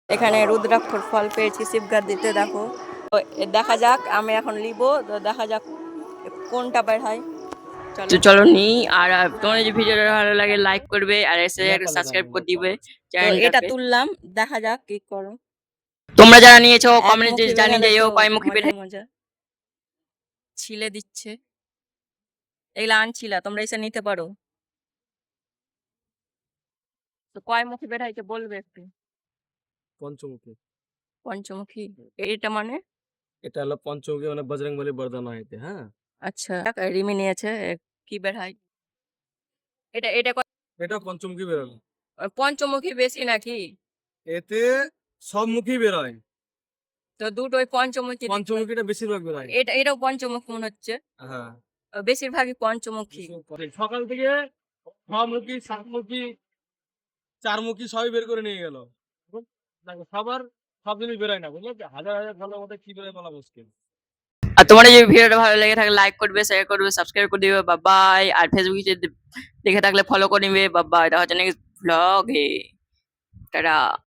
এখানে রুদ্রাক্ষর ফল পেয়েছি শিবগার দিতে, দেখো। তো দেখা যাক, আমি এখন নিব, তো দেখা যাক কোনটা বের হয়। তো চলো নি। আর তোমার যদি ভিডিওটা ভালো লাগে লাইক করবে আর এসে একটা সাবস্ক্রাইব করে দিবে চ্যানেলটাকে। এটা তুললাম, দেখা যাক কি করো। তোমরা যারা নিয়েছো কমেন্টে জানিয়ে যাইও কয়মুখী বের হয়। মজা ছিলে দিচ্ছে, এগুলা আনছিলা, তোমরা এসে নিতে পারো। তো কয়মুখী বের হয়েছে বলবে একটু। পঞ্চমুখী। পঞ্চমুখী, এটা মানে? এটা হলো পঞ্চমুখী, মানে বজরংবলী বরদান হইতে। হ্যাঁ, আচ্ছা, রিমি নিয়েছে। কি বের হয় এটা? এটা পঞ্চমুখী বেরোলো। পঞ্চমুখী বেশি নাকি? এতে সব মুখী বেরোয়, তো দুটোই পঞ্চমুখী। পঞ্চমুখীটা বেশিরভাগ বেরোয়। এটাও পঞ্চমুখী মনে হচ্ছে। হ্যাঁ, বেশিরভাগই পঞ্চমুখী। সকাল থেকে ছমুখী, সাতমুখী, চারমুখী সবই বের করে নিয়ে গেল। সবার সব জিনিস বেরোয় না, বুঝলো? হাজার হাজার ফলের মধ্যে কি বেরোয় বলা মুশকিল। আর তোমার যদি ভিডিওটা ভালো লেগে থাকে লাইক করবে, শেয়ার করবে, সাবস্ক্রাইব করে দিবে, বাই। আর ফেসবুকে দেখে থাকলে ফলো করে নিবে, বাই। এটা হচ্ছে নেক্সট ব্লগে। টাটা।